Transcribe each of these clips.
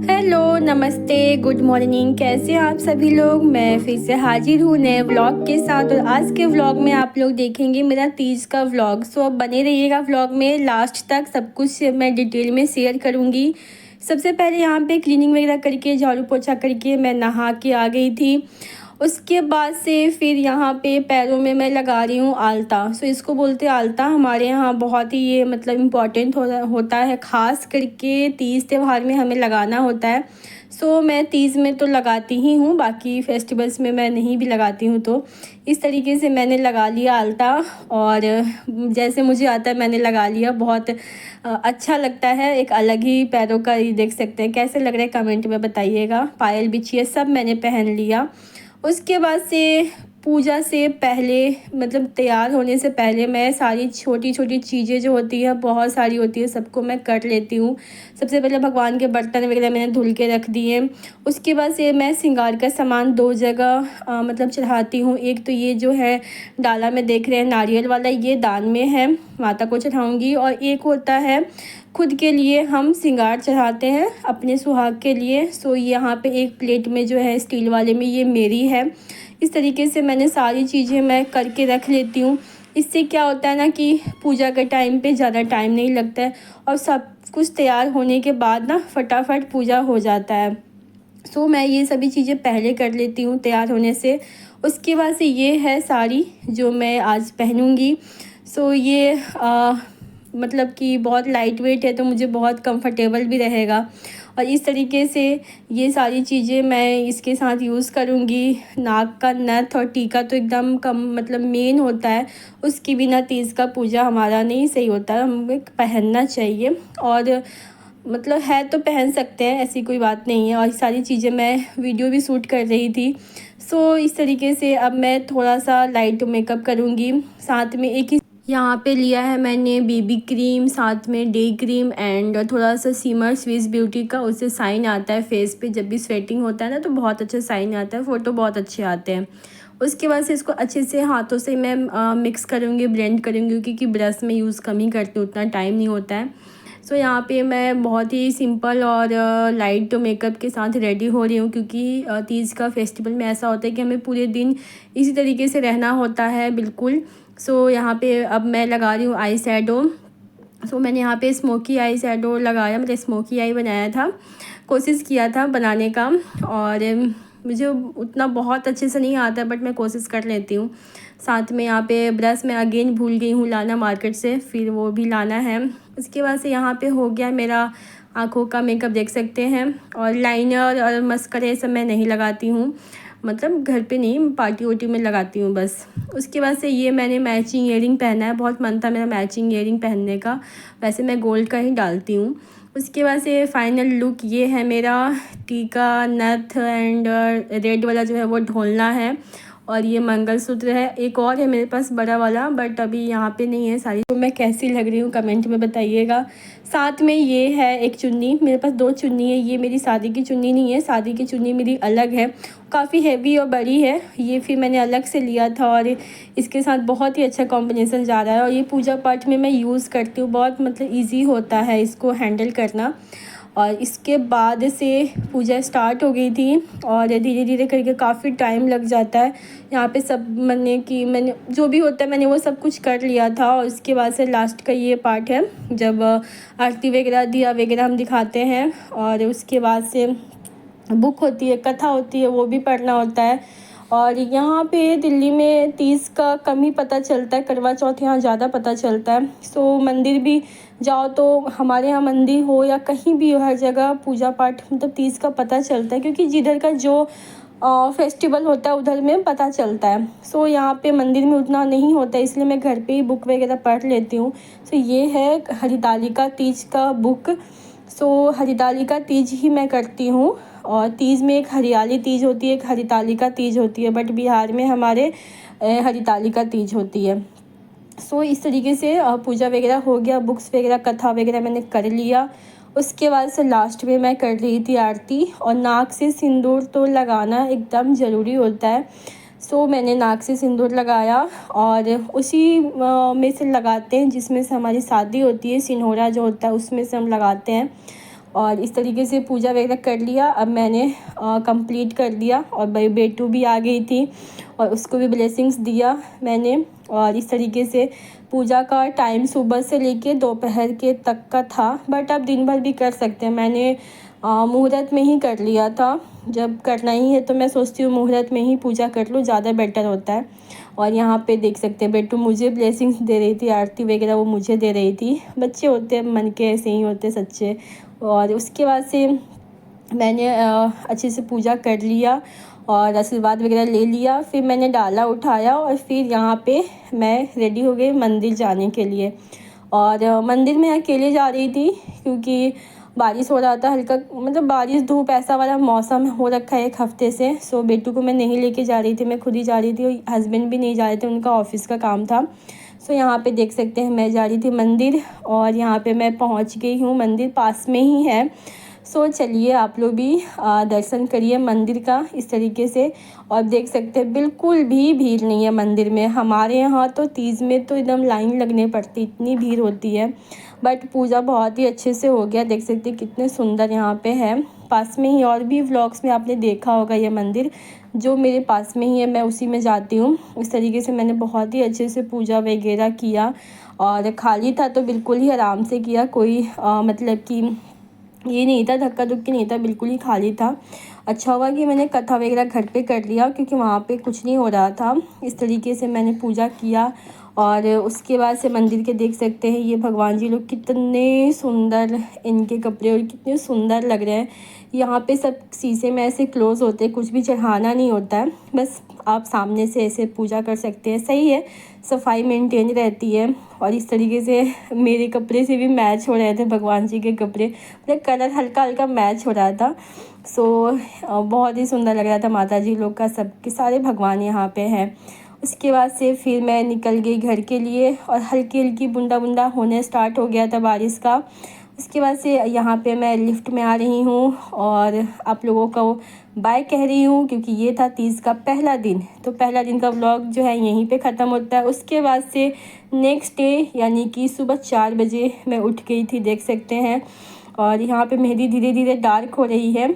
Hello, नमस्ते, good morning. कैसे हैं आप सभी लोग। मैं फिर से हाजिर हूँ नए व्लॉग के साथ। और आज के व्लॉग में आप लोग देखेंगे मेरा तीज का व्लॉग। सो अब बने रहिएगा व्लॉग में लास्ट तक। सब कुछ मैं डिटेल में शेयर करूँगी। सबसे पहले यहाँ पे क्लीनिंग वगैरह करके झाड़ू पोछा करके मैं नहा के आ गई थी। उसके बाद से फिर यहाँ पे पैरों में मैं लगा रही हूँ आलता। सो इसको बोलते हैं आलता। हमारे यहाँ बहुत ही ये मतलब इम्पॉर्टेंट होता है, ख़ास करके तीज त्यौहार में हमें लगाना होता है। सो मैं तीज में तो लगाती ही हूँ, बाकी फेस्टिवल्स में मैं नहीं भी लगाती हूँ। तो इस तरीके से मैंने लगा लिया आलता, और जैसे मुझे आता है मैंने लगा लिया। बहुत अच्छा लगता है, एक अलग ही पैरों का ये देख सकते हैं। कैसे लग रहा है कमेंट में बताइएगा। पायल बिछिए सब मैंने पहन लिया। उसके बाद से पूजा से पहले मतलब तैयार होने से पहले मैं सारी छोटी छोटी चीज़ें जो होती है, बहुत सारी होती है, सबको मैं कर लेती हूँ। सबसे पहले भगवान के बर्तन वगैरह मैंने धुल के रख दिए। उसके बाद से मैं श्रृंगार का सामान दो जगह मतलब चढ़ाती हूँ। एक तो ये जो है डाला में देख रहे हैं नारियल वाला, ये दान में है, माता को चढ़ाऊँगी। और एक होता है खुद के लिए, हम श्रृंगार चढ़ाते हैं अपने सुहाग के लिए। सो यहाँ पे एक प्लेट में जो है स्टील वाले में ये मेरी है। इस तरीके से मैंने सारी चीज़ें मैं करके रख लेती हूँ। इससे क्या होता है ना कि पूजा के टाइम पे ज़्यादा टाइम नहीं लगता है, और सब कुछ तैयार होने के बाद ना फटाफट पूजा हो जाता है। सो मैं ये सभी चीज़ें पहले कर लेती हूँ तैयार होने से। उसके बाद से ये है साड़ी जो मैं आज पहनूँगी। सो ये मतलब कि बहुत लाइट वेट है, तो मुझे बहुत कंफर्टेबल भी रहेगा। और इस तरीके से ये सारी चीज़ें मैं इसके साथ यूज़ करूँगी। नाक का नथ और टीका तो एकदम कम मतलब मेन होता है, उसके बिना तीज का पूजा हमारा नहीं सही होता, हमें पहनना चाहिए। और मतलब है तो पहन सकते हैं, ऐसी कोई बात नहीं है। और सारी चीज़ें मैं वीडियो भी शूट कर रही थी। सो इस तरीके से अब मैं थोड़ा सा लाइट मेकअप करूँगी। साथ में एक ही यहाँ पे लिया है मैंने बेबी क्रीम, साथ में डे क्रीम एंड थोड़ा सा सीमर स्विस ब्यूटी का। उससे साइन आता है फेस पे, जब भी स्वेटिंग होता है ना तो बहुत अच्छा साइन आता है, फ़ोटो बहुत अच्छे आते हैं। उसके बाद से इसको अच्छे से हाथों से मैं मिक्स करूँगी, ब्लेंड करूँगी, क्योंकि ब्रश में यूज़ कम ही करती हूँ, उतना टाइम नहीं होता है। सो यहाँ पे मैं बहुत ही सिंपल और लाइट मेकअप के साथ रेडी हो रही हूँ, क्योंकि तीज का फेस्टिवल में ऐसा होता है कि हमें पूरे दिन इसी तरीके से रहना होता है बिल्कुल। सो यहाँ पे अब मैं लगा रही हूँ आई शैडो। सो मैंने यहाँ पे स्मोकी आई शैडो लगाया, मतलब स्मोकी आई बनाया था, कोशिश किया था बनाने का। और मुझे उतना बहुत अच्छे से नहीं आता, बट मैं कोशिश कर लेती हूँ। साथ में यहाँ पे ब्रश मैं अगेन भूल गई हूँ लाना मार्केट से, फिर वो भी लाना है। उसके बाद से यहाँ पे हो गया मेरा आँखों का मेकअप, देख सकते हैं। और लाइनर और मस्करा ये सब मैं नहीं लगाती हूँ, मतलब घर पे नहीं, पार्टी वार्टी में लगाती हूँ बस। उसके बाद से ये मैंने मैचिंग ईयरिंग पहना है, बहुत मन था मेरा मैचिंग ईयरिंग पहनने का, वैसे मैं गोल्ड का ही डालती हूँ। उसके बाद से फाइनल लुक ये है मेरा। टीका, नथ एंड रेड वाला जो है वो ढोलना है। और ये मंगलसूत्र है, एक और है मेरे पास बड़ा वाला, बट अभी यहाँ पे नहीं है सारी। तो मैं कैसी लग रही हूँ कमेंट में बताइएगा। साथ में ये है एक चुन्नी, मेरे पास दो चुन्नी है। ये मेरी शादी की चुन्नी नहीं है, शादी की चुन्नी मेरी अलग है, काफ़ी हैवी और बड़ी है। ये फिर मैंने अलग से लिया था, और इसके साथ बहुत ही अच्छा कॉम्बिनेशन जा रहा है। और ये पूजा पाठ में मैं यूज़ करती हूँ, बहुत मतलब ईजी होता है इसको हैंडल करना। और इसके बाद से पूजा स्टार्ट हो गई थी, और धीरे धीरे करके काफ़ी टाइम लग जाता है। यहाँ पे सब मैंने जो भी होता है मैंने वो सब कुछ कर लिया था। और उसके बाद से लास्ट का ये पार्ट है, जब आरती वगैरह दिया वगैरह हम दिखाते हैं। और उसके बाद से बुक होती है, कथा होती है, वो भी पढ़ना होता है। और यहाँ पे दिल्ली में तीज का कम ही पता चलता है, करवा चौथ यहाँ ज़्यादा पता चलता है। सो मंदिर भी जाओ तो हमारे यहाँ मंदिर हो या कहीं भी हो, हर जगह पूजा पाठ मतलब तीज का पता चलता है, क्योंकि जिधर का जो फेस्टिवल होता है उधर में पता चलता है। सो यहाँ पे मंदिर में उतना नहीं होता है, इसलिए मैं घर पे ही बुक वगैरह पढ़ लेती हूँ। सो ये है हरितालिका तीज का बुक। सो हरितालिका तीज ही मैं करती हूँ। और तीज में एक हरियाली तीज होती है, एक हरितालिका तीज होती है, बट बिहार में हमारे हरितालिका तीज होती है। सो इस तरीके से पूजा वगैरह हो गया, बुक्स वगैरह कथा वगैरह मैंने कर लिया। उसके बाद से लास्ट में मैं कर रही थी आरती। और नाक से सिंदूर तो लगाना एकदम ज़रूरी होता है। सो मैंने नाक से सिंदूर लगाया, और उसी में से लगाते हैं जिसमें से हमारी शादी होती है, सिंहोरा जो होता है उसमें से हम लगाते हैं। और इस तरीके से पूजा वगैरह कर लिया। अब मैंने कंप्लीट कर दिया और भाई बेटू भी आ गई थी और उसको भी ब्लेसिंग्स दिया मैंने। और इस तरीके से पूजा का टाइम सुबह से लेके दोपहर के तक का था, बट आप दिन भर भी कर सकते हैं। मैंने मुहूर्त में ही कर लिया था। जब करना ही है तो मैं सोचती हूँ मुहूर्त में ही पूजा कर लूँ, ज़्यादा बेटर होता है। और यहाँ पे देख सकते हैं बेटू मुझे ब्लेसिंग्स दे रही थी, आरती वगैरह वो मुझे दे रही थी। बच्चे होते हैं मन के ऐसे ही होते सच्चे। और उसके बाद से मैंने अच्छे से पूजा कर लिया और आशीर्वाद वगैरह ले लिया। फिर मैंने डाला उठाया और फिर यहाँ पे मैं रेडी हो गई मंदिर जाने के लिए। और मंदिर में अकेले जा रही थी क्योंकि बारिश हो रहा था हल्का, मतलब बारिश धूप ऐसा वाला मौसम हो रखा है एक हफ़्ते से। सो बेटू को मैं नहीं लेके जा रही थी, मैं खुद ही जा रही थी और हस्बैंड भी नहीं जा रहे थे, उनका ऑफिस का काम था। सो यहाँ पे देख सकते हैं मैं जा रही थी मंदिर और यहाँ पे मैं पहुँच गई हूँ। मंदिर पास में ही है। सो चलिए आप लोग भी दर्शन करिए मंदिर का इस तरीके से। और देख सकते हैं बिल्कुल भी भीड़ नहीं है मंदिर में। हमारे यहाँ तो तीज में तो एकदम लाइन लगने पड़ती, इतनी भीड़ होती है। बट पूजा बहुत ही अच्छे से हो गया। देख सकते हैं कितने सुंदर यहाँ पे है। पास में ही और भी व्लॉग्स में आपने देखा होगा ये मंदिर जो मेरे पास में ही है, मैं उसी में जाती हूँ। इस तरीके से मैंने बहुत ही अच्छे से पूजा वगैरह किया और खाली था तो बिल्कुल ही आराम से किया। कोई मतलब कि ये नहीं था, धक्का धुक्की नहीं था, बिल्कुल ही खाली था। अच्छा हुआ कि मैंने कथा वगैरह घर पे कर लिया क्योंकि वहाँ पे कुछ नहीं हो रहा था। इस तरीके से मैंने पूजा किया और उसके बाद से मंदिर के देख सकते हैं ये भगवान जी लोग कितने सुंदर, इनके कपड़े और कितने सुंदर लग रहे हैं। यहाँ पे सब शीशे में ऐसे क्लोज होते हैं, कुछ भी चढ़ाना नहीं होता है, बस आप सामने से ऐसे पूजा कर सकते हैं। सही है, सफाई मेंटेन रहती है। और इस तरीके से मेरे कपड़े से भी मैच हो रहे थे भगवान जी के कपड़े, मतलब कलर हल्का हल्का मैच हो रहा था। सो बहुत ही सुंदर लग रहा था। माता जी लोग का, सबके सारे भगवान यहाँ पे हैं। उसके बाद से फिर मैं निकल गई घर के लिए और हल्की हल्की बूंदा बूंदा होने स्टार्ट हो गया था बारिश का। उसके बाद से यहाँ पे मैं लिफ्ट में आ रही हूँ और आप लोगों को बाय कह रही हूँ क्योंकि ये था तीज का पहला दिन। तो पहला दिन का व्लॉग जो है यहीं पे ख़त्म होता है। उसके बाद से नेक्स्ट डे यानी कि सुबह 4 बजे मैं उठ गई थी, देख सकते हैं। और यहाँ पे मेहंदी धीरे धीरे डार्क हो रही है।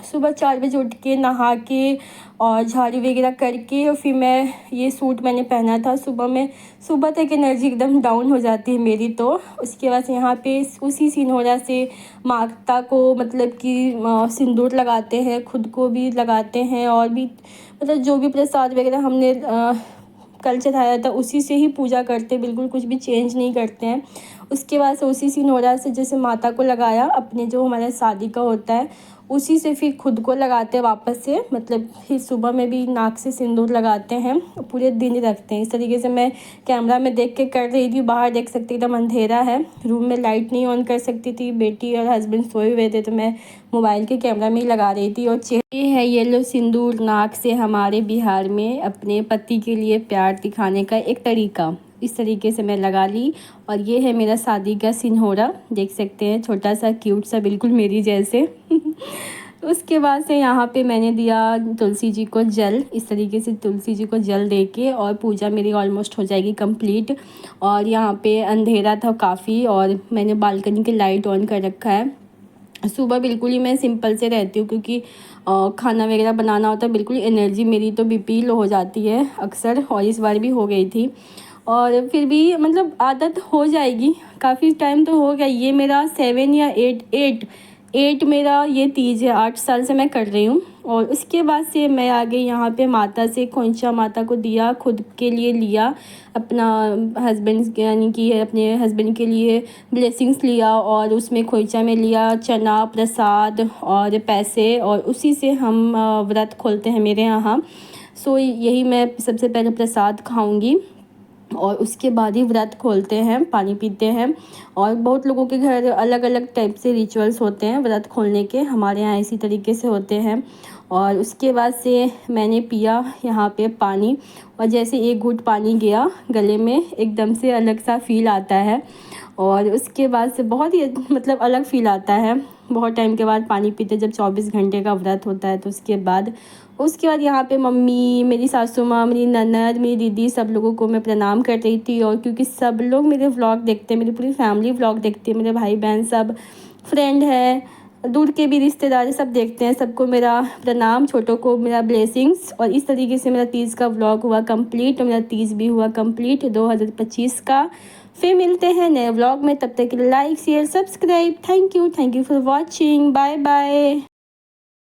सुबह 4 बजे उठ के नहा के और झाड़ू वगैरह करके और फिर मैं ये सूट मैंने पहना था। सुबह तक एनर्जी एकदम डाउन हो जाती है मेरी। तो उसके बाद यहाँ पे उसी सिंदूरा से माता को मतलब कि सिंदूर लगाते हैं, खुद को भी लगाते हैं और भी मतलब जो भी प्रसाद वगैरह हमने कल चढ़ाया था उसी से ही पूजा करते, बिल्कुल कुछ भी चेंज नहीं करते हैं। उसके बाद से उसी सिंदूरा से जैसे माता को लगाया, अपने जो हमारा शादी का होता है उसी से फिर खुद को लगाते हैं वापस से, मतलब फिर सुबह में भी नाक से सिंदूर लगाते हैं, पूरे दिन ही रखते हैं। इस तरीके से मैं कैमरा में देख के कर रही थी। बाहर देख सकती एकदम अंधेरा है, रूम में लाइट नहीं ऑन कर सकती थी, बेटी और हस्बैंड सोए हुए थे तो मैं मोबाइल के कैमरा में ही लगा रही थी। और चेहरे है येलो सिंदूर नाक से हमारे बिहार में अपने पति के लिए प्यार दिखाने का एक तरीका। इस तरीके से मैं लगा ली। और ये है मेरा शादी का सिंहोरा, देख सकते हैं छोटा सा क्यूट सा, बिल्कुल मेरी जैसे। उसके बाद से यहाँ पे मैंने दिया तुलसी जी को जल। इस तरीके से तुलसी जी को जल दे के और पूजा मेरी ऑलमोस्ट हो जाएगी कंप्लीट। और यहाँ पे अंधेरा था काफ़ी और मैंने बालकनी की लाइट ऑन कर रखा है। सुबह बिल्कुल ही मैं सिंपल से रहती हूँ क्योंकि खाना वगैरह बनाना होता है, बिल्कुल एनर्जी मेरी तो बीपी लो हो जाती है अक्सर, और इस बार भी हो गई थी। और फिर भी मतलब आदत हो जाएगी, काफ़ी टाइम तो हो गया। ये मेरा 7 या 8 मेरा ये तीज है, 8 साल से मैं कर रही हूँ। और उसके बाद से मैं आ गई यहाँ पे माता से खोंचा माता को दिया, खुद के लिए लिया, अपना हस्बैंड यानी कि अपने हस्बैंड के लिए ब्लेसिंग्स लिया और उसमें खोंचा में लिया चना प्रसाद और पैसे, और उसी से हम व्रत खोलते हैं मेरे यहाँ। सो यही मैं सबसे पहले प्रसाद खाऊंगी और उसके बाद ही व्रत खोलते हैं, पानी पीते हैं। और बहुत लोगों के घर अलग अलग टाइप से रिचुअल्स होते हैं व्रत खोलने के, हमारे यहाँ इसी तरीके से होते हैं। और उसके बाद से मैंने पिया यहाँ पे पानी, और जैसे एक घूंट पानी गया गले में एकदम से अलग सा फील आता है। और उसके बाद से बहुत ही मतलब अलग फ़ील आता है बहुत टाइम के बाद पानी पीते, जब 24 घंटे का व्रत होता है। तो उसके बाद यहाँ पे मम्मी, मेरी सासू माँ, मेरी ननद, मेरी दीदी, सब लोगों को मैं प्रणाम कर रही थी। और क्योंकि सब लोग मेरे व्लॉग देखते हैं, मेरी पूरी फैमिली व्लॉग देखती है, मेरे भाई बहन सब फ्रेंड है, दूर के भी रिश्तेदार सब देखते हैं, सबको मेरा प्रणाम, छोटों को मेरा ब्लेसिंग्स। और इस तरीके से मेरा तीज का व्लॉग हुआ कंप्लीट और मेरा तीज भी हुआ कंप्लीट 2025 का। फिर मिलते हैं नए व्लॉग में, तब तक के लिए like share subscribe. Thank you for watching. Bye bye.